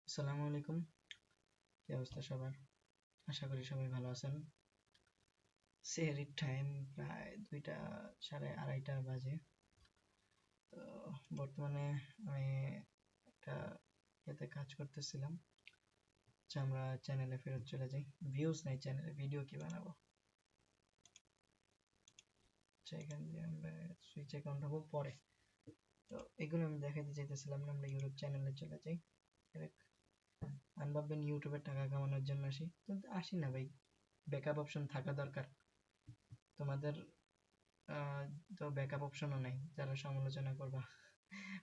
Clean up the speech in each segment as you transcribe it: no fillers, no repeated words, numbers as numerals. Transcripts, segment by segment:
আসসালামু আলাইকুম, কি অবস্থা সবার? আশা করি সবাই ভালো আছেন। সেহরির টাইম প্রায় 2টা 2:30 বাজে। তো বর্তমানে আমি একটা এতে কাজ করতেছিলাম, যে আমরা চ্যানেলে ফেরত চলে যাই। ভিউজ নাই চ্যানেলে, ভিডিও কি বানাবো? এখান দিয়ে আমরা সুইচ অ্যাকাউন্ট হবো পরে। তো এগুলো আমি দেখাতে চাইতেছিলাম না, আমরা ইউটিউব চ্যানেলে চলে যাই। আমি ভাববেন ইউটিউবে টাকা কামানোর জন্য আসি, কিন্তু আসি না ভাই, ব্যাকআপ অপশন থাকা দরকার। তোমাদের তো ব্যাকআপ অপশনও নাই, যারা সমালোচনা করবা,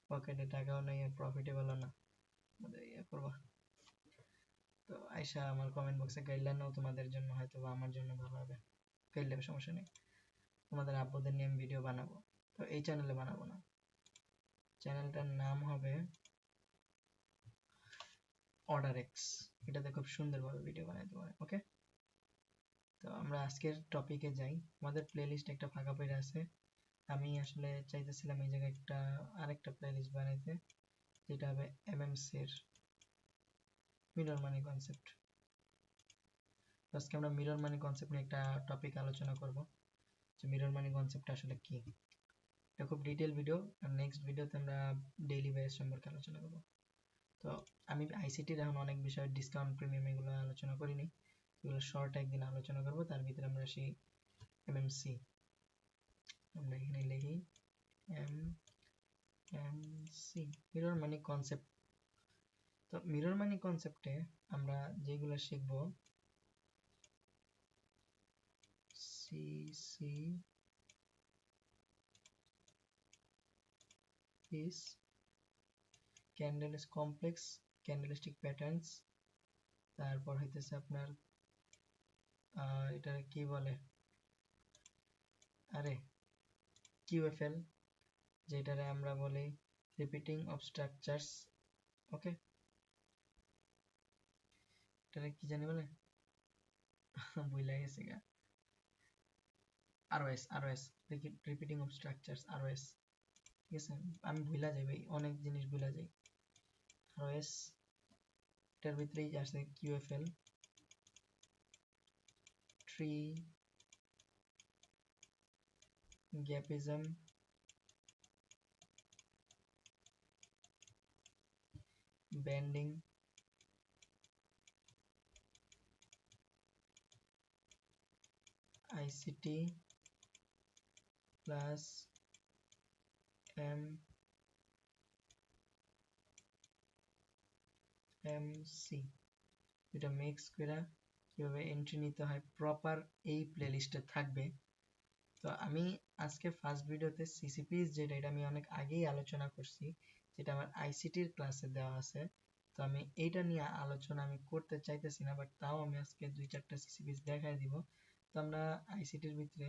পকেটে টাকাও নেই আর প্রফিটেবলও না, ইয়ে করবা। তো আয়সা আমার কমেন্ট বক্সে গাইডলাইন নাও, তোমাদের জন্য হয়তো বা আমার জন্য ভালো হবে, গাইডলে সমস্যা নেই। তোমাদের আব্বুদের নিয়ে আমি ভিডিও বানাবো, তো এই চ্যানেলে বানাবো না, চ্যানেলটার নাম হবে অর্ডার এক্স। এটাতে খুব সুন্দরভাবে ভিডিও বানাইতে পারে। ওকে, তো আমরা আজকের টপিকে যাই। আমাদের প্লেলিস্ট একটা ফাঁকা পড়ে আছে, আমি আসলে চাইতেছিলাম এই জায়গায় একটা আরেকটা প্লেলিস্ট বানাইতে, যেটা হবে এমএমসির মিরর মানি কনসেপ্ট। আজকে আমরা মিরর মানি কনসেপ্ট নিয়ে একটা টপিক আলোচনা করব, যে মিরর মানি কনসেপ্ট আসলে কি। এটা খুব ডিটেল ভিডিও, আর নেক্সট ভিডিওতে আমরা ডেইলি বেস সম্পর্কে আলোচনা করব। তো আমি আইসিটির এখন অনেক বিষয় ডিসকাউন্ট প্রিমিয়াম এগুলো আলোচনা করিনি, এগুলো শর্ট একদিন আলোচনা করব। তার ভিতরে আমরা আসি এমএমসি। আমরা এখানে লিখি এমএমসি, মিরর মানি কনসেপ্ট। তো মিরর মানি কনসেপ্টে আমরা যেগুলো শিখব, CC is candles complex candlestick patterns, তারপর হইতেছে আপনার এটা কি বলে, আরে কিউএফএল, যেটারে আমরা বলি রিপিটিং অফ স্ট্রাকচারস। ওকে, এটারে কি জানি বলে, ভুলে গেছি গা। ROS repeating of structures, ROS. ঠিক আছে, আমি ভুলা যাই ভাই, অনেক জিনিস ভুলা যাই। আরওএস এটার ভিতরেই আছে কিউএফএল, ট্রি গ্যাপিজম, ব্যান্ডিং, আইসিটি প্লাস এমএমসি, এটা মিক্স করে কিভাবে এন্ট্রি নিতে হয় প্রপার এই প্লেলিস্টে থাকবে। তো আমি আজকে ফার্স্ট ভিডিওতে সিসিপিস, যেটা এটা আমি অনেক আগেই আলোচনা করছি, যেটা আমার আইসিটির ক্লাসে দেওয়া আছে। তো আমি এইটা নিয়ে আলোচনা আমি করতে চাইতেছি না, বাট তাও আমি আজকে 2-4টা সিসিপিস দেখাই দিব। তো আমরা আইসিটির ভিতরে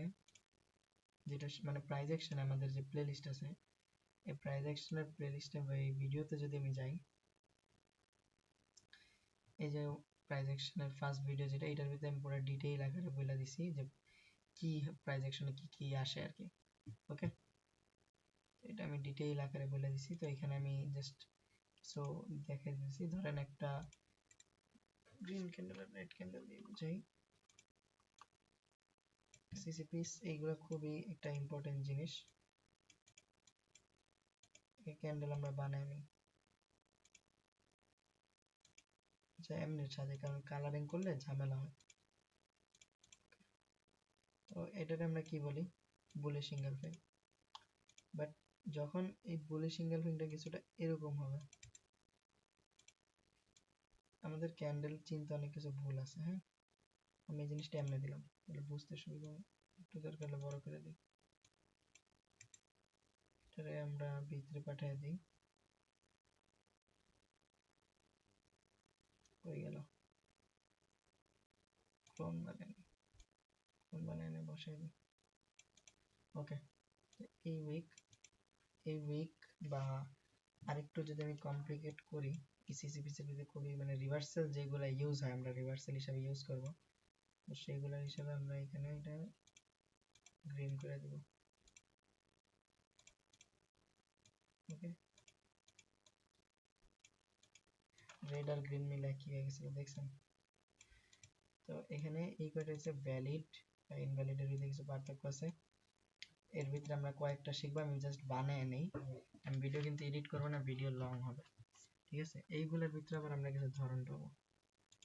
যেটা মানে প্রাইজ অ্যাকশন, আমাদের যে প্লেলিস্ট আছে, এই প্রাইজ অ্যাকশনের প্লেলিস্টে বা এই ভিডিওতে যদি আমি যাই, এই যে প্রাইজ অ্যাকশনের ফার্স্ট ভিডিও যেটা, এটার ভিতরে আমি পুরো ডিটেইল আকারে বলে দিছি যে কি প্রাইজ অ্যাকশনে কি কি আসে আর কি। ওকে, এটা আমি ডিটেইল আকারে বলে দিছি। তো এখানে আমি জাস্ট সো দেখাই দিছি, ধরেন একটা গ্রিন ক্যান্ডেল আর রেড ক্যান্ডেল দিয়ে বুঝাই। সিসিপিস এইগুলো খুবই একটা ইম্পর্টেন্ট জিনিস, এই ক্যান্ডেল আমরা বানাই নি, আচ্ছা এমনি সাজে, কারণ কালারিং করলে ঝামেলা হয়। তো এটাকে আমরা কি বলি, বুলে সিঙ্গেল ফিং। বাট যখন এই বুলে সিঙ্গেল ফিংটা কিছুটা এরকম হবে, আমাদের ক্যান্ডেল চিনতে অনেক কিছু ভুল আছে। হ্যাঁ, আমি এই জিনিসটা এমনি দিলাম, তাহলে বুঝতে সুবিধা হবে। একটু দরকার হলে বড় করে দিই, এটারে আমরা ভিতরে পাঠিয়ে দিই, হয়ে গেল। ক্লোন বানিয়ে বসাই দিই। ওকে, এই উইক বা আরেকটু যদি আমি কমপ্লিকেট করি, সিসিপিসির ভিতরে খুবই মানে রিভার্সাল যেগুলো ইউজ হয়, আমরা রিভার্সাল হিসাবে ইউজ করব, তো সেইগুলোর হিসাবে আমরা এখানে এটা গ্রিন করে দেব। ওকে, রেড আর গ্রিন মিলে কি হয়ে গেছিল দেখছেন? তো এখানে এই কয়টা হচ্ছে ভ্যালিড বা ইনভ্যালিড এর ভিতরে কিছু পার্থক্য আছে। এর ভিতরে আমরা কয়েকটা শিখবো, আমি জাস্ট বানায় নেই, আমি ভিডিও কিন্তু এডিট করবো না, ভিডিও লং হবে, ঠিক আছে? এইগুলোর ভিতরে আবার আমরা কিছু ধরন পাবো,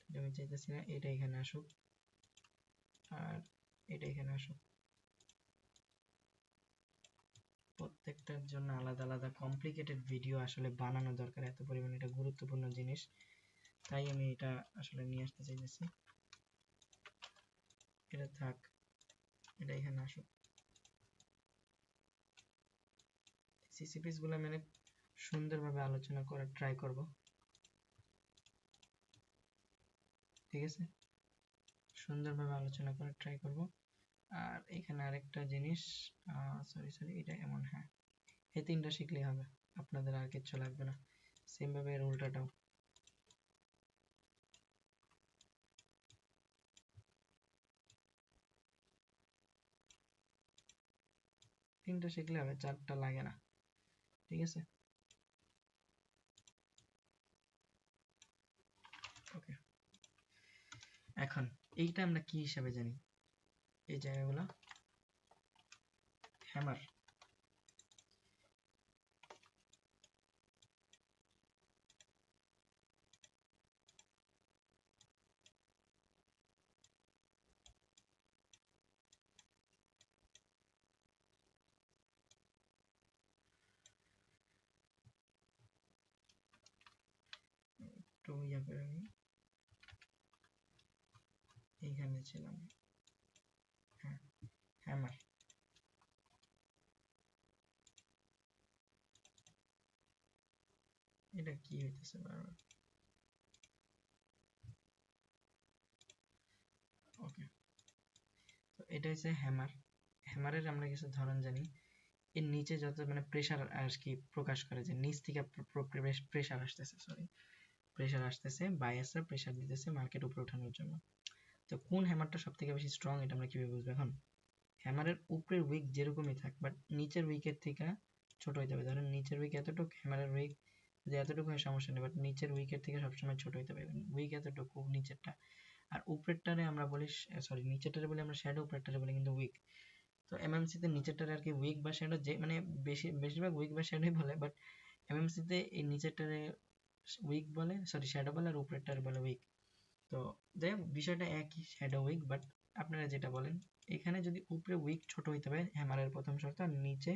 এটা আমি চাইতেছি না, এটা এখানে আসুক আর এটা এখানে আসুক। প্রত্যেকটার জন্য আলাদা আলাদা কমপ্লিকেটেড ভিডিও আসলে বানানো দরকার, এত পরিমাণে এটা গুরুত্বপূর্ণ জিনিস, তাই আমি এটা আসলে নিয়ে আসতে চাইতেছি। এটা থাক, এটা এখানে আসুক। সিসিপিস গুলো মানে সুন্দরভাবে আলোচনা করার ট্রাই করব, ঠিক আছে? সুন্দরভাবে আলোচনা করার ট্রাই করব। আর এখানে আরেকটা জিনিস, সরি এটা এমন, হ্যাঁ এই তিনটা শিখলেই হবে, আপনাদের আর কিচ্ছু লাগবে না। সেম ভাবে এর উল্টাটাও, তিনটা শিখলে হবে, চারটা লাগে না, ঠিক আছে? ওকে, এখন এইটা আমরা কি হিসাবে জানি? এই জায়গাগুলো হ্যামার, একটু ইয়া করে আমি এইখানে ছিলাম, হ্যাঁ হ্যামার। এটা কি হইতেছে বারবার? ওকে, তো এটা হচ্ছে হ্যামার। হ্যামারের আমরা কিছু ধরন জানি, এর নিচে যত মানে প্রেসার আর কি প্রকাশ করে, যে নিচ থেকে প্রেসার আসতেছে, সরি প্রেসার আসতেছে, বায়াসরা প্রেসার দিতেছে মার্কেট উপরে ওঠানোর জন্য। তো কোন হ্যামারটা সব থেকে বেশি স্ট্রং, এটা আমরা কিভাবে বুঝবো? এখন হ্যামারের উপরের উইক যেরকমই থাক, বাট নিচের উইকের থেকে ছোট হইতে হবে। ধরেন নিচের উইক এতটুকু, হ্যামারের উইক যদি এতটুকু হয় সমস্যা নেই, বাট নিচের উইকের থেকে সবসময় ছোট হইতে হবে, উইক এতটুকু নিচেরটা। আর উপরেরটারে আমরা বলি, সরি নিচেরটারে বলি আমরা শ্যাডো, উপরেরটারে বলি কিন্তু উইক। তো এমএমসি তে নিচেরটারে আর কি উইক বা শ্যাডো, যে মানে বেশিরভাগ উইক বা শ্যাডোই বলে, বাট এমএমসি তে এই নিচেরটারে উইক বলে, সরি শ্যাডো বলে, আর উপরেরটারে বলে উইক। তো যাই হোক বিষয়টা একই, শ্যাডো উইক, বাট আপনারা যেটা বলেন, এখানে যদি উপরে উইক ছোট হইতে হবে হ্যামারের প্রথম শর্ত, আর নিচে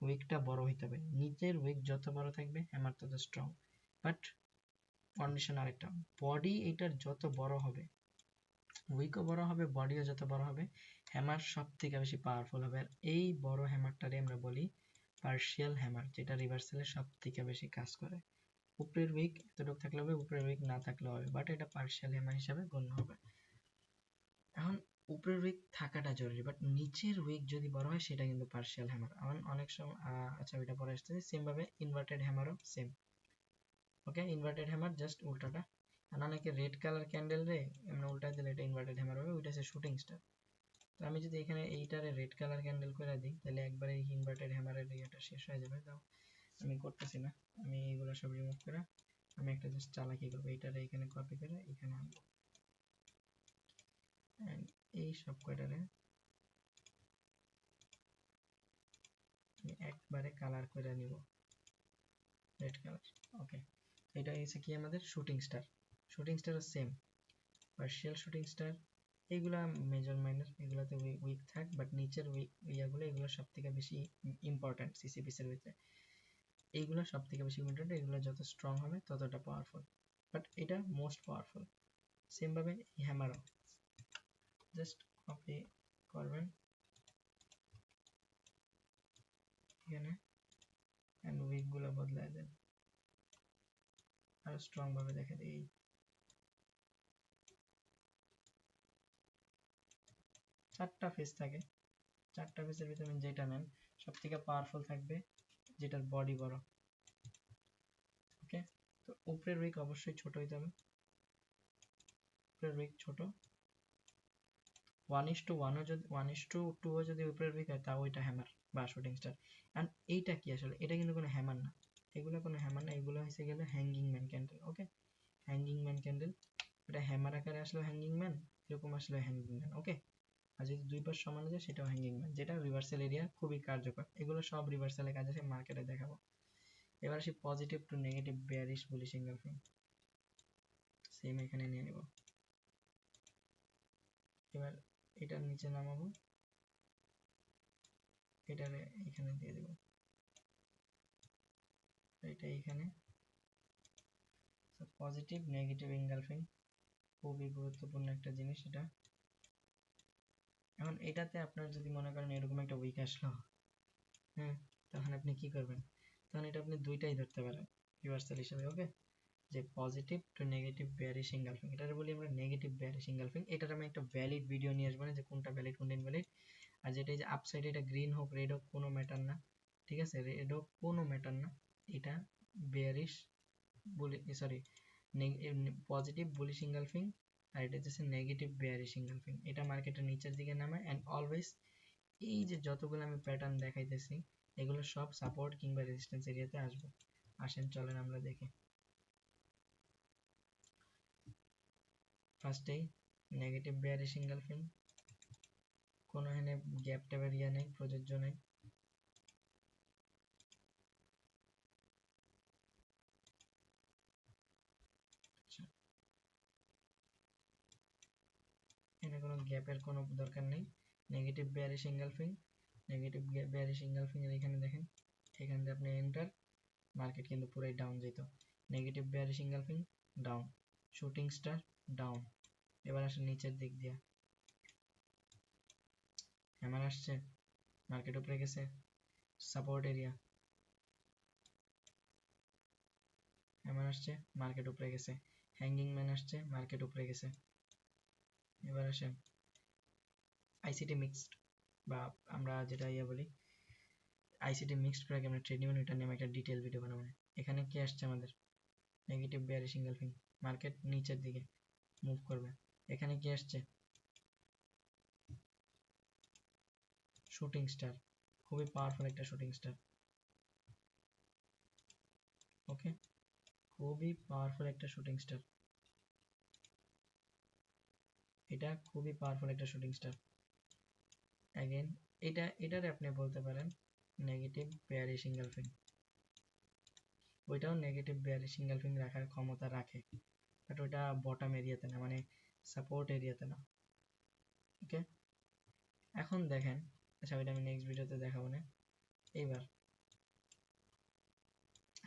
উইকটা বড় হইতে হবে। নিচের উইক যত বড় থাকবে হ্যামার তত স্ট্রং, বাট কন্ডিশন আরেকটা, বডি এটার যত বড় হবে, উইকও বড় হবে, বডিও যত বড় হবে, হ্যামার সব থেকে বেশি পাওয়ারফুল হবে। আর এই বড় হ্যামারটারে আমরা বলি পার্শিয়াল হ্যামার, যেটা রিভার্সালে সব থেকে বেশি কাজ করে। উপরের উইক এতটুকু থাকলে হবে, উপরের উইক না থাকলে হবে, বাট এটা পার্শিয়াল হ্যামার হিসাবে গণ্য হবে। এখন উপরের উইক থাকাটা জরুরি, বাট নিচের উইক যদি বড় হয় সেটা কিন্তু পার্শিয়াল হ্যামার। এখন অনেক সময় আচ্ছা ওইটা পরে আসতেছে। সেম ভাবে ইনভার্টেড হ্যামারও same, okay? Inverted hammer just উল্টাটা। আর অনেকে রেড কালার ক্যান্ডেল রে আমরা উল্টা দিলে এটা ইনভার্টেড হ্যামার হবে, ওইটা হচ্ছে শুটিং স্টার। তো আমি যদি এখানে এইটারে রেড কালার ক্যান্ডেল করে দিই, তাহলে একবারে ইনভার্টেড হ্যামারের ইয়েটা শেষ হয়ে যাবে। তাও আমি করতেছি না, আমি এইগুলো সব রিমুভ করে আমি একটা জাস্ট চালাকি করবো, এইটারে এখানে কপি করে এখানে আনবো, and এই সব কয়টারে আমি একবারে কালার করে নিব, রেড কালার। ওকে, এটা হচ্ছে কি আমাদের শুটিং স্টার। শুটিং স্টারও সেম, পার্শিয়াল শুটিং স্টার। এইগুলা মেজর মাইনর, এগুলাতে উইক থাক, বাট নিচের উইক ইয়াগুলো এগুলো সব থেকে বেশি ইম্পর্টেন্ট সিসিপিস এর ভিতরে। এইগুলো সব থেকে বেশি ইম্পর্টেন্ট, এগুলো যত স্ট্রং হবে ততটা পাওয়ারফুল, বাট এটা মোস্ট পাওয়ারফুল। সেম ভাবে হ্যামারও জাস্ট কপি করবেন এখানে, এন্ড উইক গুলো বদলায় দেন, আরো স্ট্রং ভাবে দেখা দিই। চারটা ফেস থাকে, চারটা ফেসের ভিতরে যেটা নেন সব থেকে পাওয়ারফুল থাকবে যেটার বডি বড়, ওকে? তো উপরের উইক অবশ্যই ছোট হইতে হবে, উপরের উইক ছোট। 1:1 যদি 1:2 যদি উপরের উইক হয় তাও ওইটা হ্যামার বা শুটিং স্টার। এন্ড এইটা কি আসলে, এটা কিন্তু কোনো হ্যামার না, এগুলো কোনো হ্যামার না, এগুলো হচ্ছে গেলে হ্যাঙ্গিং ম্যান ক্যান্ডেল, ওকে? হ্যাঙ্গিং ম্যান ক্যান্ডেল, এটা হ্যামার আকারে আসলো হ্যাঙ্গিং ম্যান, এরকম আসলো হ্যাঙ্গিং ম্যান। ওকে, আর যদি দুই পাশ সমান হয়ে যায় সেটাও হ্যাঙ্গিং ম্যান, যেটা রিভার্সাল এরিয়া খুবই কার্যকর। এগুলো সব রিভার্সালে কাজ আসে, মার্কেটে দেখাবো। এবার আসি positive to negative bearish bullish engulfing, same এখানে নিয়ে নেব। এবার এটার নিচে নামাবো, এটারে এখানে দিয়ে দেব, এটা এখানে। পজিটিভ নেগেটিভ এঙ্গেলফিং খুবই গুরুত্বপূর্ণ একটা জিনিস এটা। এখন এটাতে আপনার যদি মনে করেন এরকম একটা উইক আসলো, হ্যাঁ, তখন আপনি কি করবেন? তখন এটা আপনি দুইটাই ধরতে পারেন রিভার্সাল হিসেবে। ওকে, যে positive to negative bearish engulfing, এটার বলি আমরা নেগেটিভ বেয়ারিশ এঙ্গেলফিং। এটার আমি একটা ভ্যালিড ভিডিও নিয়ে আসবো না, যে কোনটা ভ্যালিড কোনটা ইনভ্যালিড। আর যেটা যে আপসাইডে এটা গ্রিন হোক রেড হোক কোনো ম্যাটার না, ঠিক আছে, রেড হোক কোনো ম্যাটার না, এটা বেয়ারিশ বলি, সরি, পজিটিভ বুলিশ এঙ্গেলফিং, আর এটা হচ্ছে নেগেটিভ বেয়ারিশ এঙ্গেলফিং। এটা মার্কেটের নিচের দিকে নামে। অ্যান্ড অলওয়েজ এই যে যতগুলো আমি প্যাটার্ন দেখাইতেছি এগুলো সব সাপোর্ট কিংবা রেজিস্ট্যান্স এরিয়াতে আসবে। আসেন চলেন আমরা দেখি। ফার্স্টেই নেগেটিভ বেয়ারিশ এঙ্গেলফিং, কোনো এখানে গ্যাপ ট্যাপের ইয়া নেই, প্রযোজ্য নেই। এখানে কোনো গ্যাপের কোনো দরকার নেই। Negative bearish engulfing, negative bearish engulfing এর এখানে দেখেন, এখান থেকে আপনি এন্টার, মার্কেট কিন্তু পুরাই ডাউন যেত। Negative bearish engulfing down, shooting star down. এবার আসে নিচের দিক দিয়ে, হ্যামার আসছে, মার্কেট উপরে গেছে, সাপোর্ট এরিয়া, হ্যামার আসছে, মার্কেট উপরে গেছে, হ্যাঙ্গিং ম্যান আসছে, মার্কেট উপরে গেছে। এবার আসেন আইসিটি মিক্সড, বা আমরা যেটা ইয়া বলি আইসিটি মিক্সড করে আমরা ট্রেড নিবেন, এটা নিয়ে আমি একটা ডিটেল ভিডিও বানাবো। এখানে কি আসছে আমাদের নেগেটিভ বেয়ারিশ এঙ্গেলফিং, মার্কেট নিচের দিকে মুভ করবে। এখানে কি আসছে শুটিং স্টার, খুবই পাওয়ারফুল একটা শুটিং স্টার। ওকে, খুবই পাওয়ারফুল একটা শুটিং স্টার, এটা খুবই পাওয়ারফুল একটা শুটিং স্টার। অ্যাগেন এটারে আপনি বলতে পারেন নেগেটিভ বেয়ারিশ এঙ্গেলফিং, ওইটাও নেগেটিভ বেয়ারিশ এঙ্গেলফিং রাখার ক্ষমতা রাখে, বাট ওটা বটম এরিয়াতে না, মানে সাপোর্ট এরিয়াতে না। ওকে, এখন দেখেন, আচ্ছা ওইটা আমি নেক্সট ভিডিওতে দেখাবো না। এইবার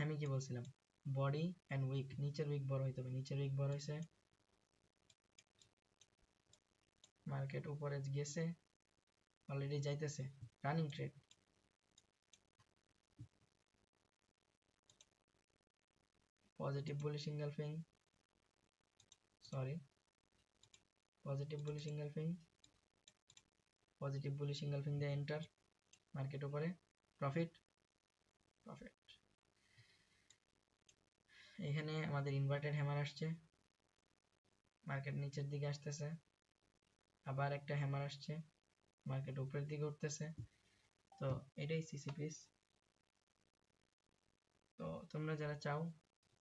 আমি কি বলছিলাম, বডি অ্যান্ড উইক, নিচের উইক বড় হইতে হবে, নিচের উইক বড় হয়েছে, মার্কেট উপরে গেছে, অলরেডি যাইতেছে, running trade, positive bullish engulfing, sorry, positive bullish engulfing, positive bullish engulfing দিয়ে এন্টার, মার্কেট উপরে, প্রফিট, প্রফিট। এখানে আমাদের ইনভার্টেড হ্যামার আসছে, মার্কেট নিচের দিকে আসতেছে, আবার একটা হ্যামার আসছে, মার্কেট উপরের দিকে উঠতেছে। তো এটাই সিসিপিস। তো তোমরা যারা চাও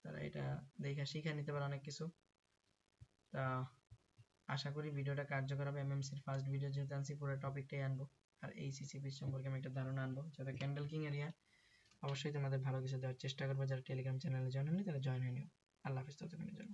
তারা এটা দেখে শিখে নিতে পারো অনেক কিছু। তা আশা করি ভিডিওটা কার্যকর হবে। এমএমসির ফার্স্ট ভিডিও যেহেতু আনছি, পুরো টপিকটাই আনবো, আর এই সিসিপিস সম্পর্কে আমি একটা ধারণা আনবো, যাতে ক্যান্ডেল কিং এরিয়া অবশ্যই তোমাদের ভালো কিছু দেওয়ার চেষ্টা করবো। যারা টেলিগ্রাম চ্যানেলে জয়েন হয়নি তারা জয়েন হয়ে নিও। আল্লাহ হাফিজ ততক্ষণের জন্য।